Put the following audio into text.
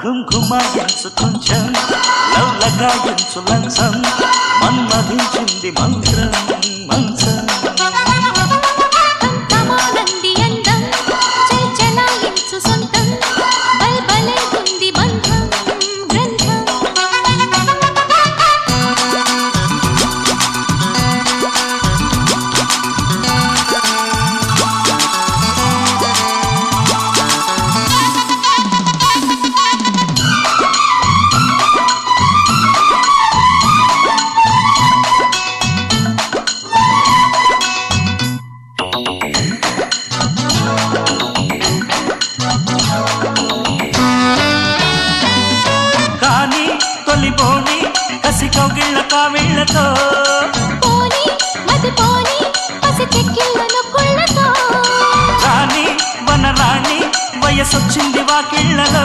ఘుంఘుమాయించు కొంచెం లవ్ లగాయించు లంచం మన్మధించింది మంత్రం మంచం కసి కౌగిళ్ళ కావిళ్ళతో రాణి వనరాణి వయసొచ్చింది వాకిళ్ళలో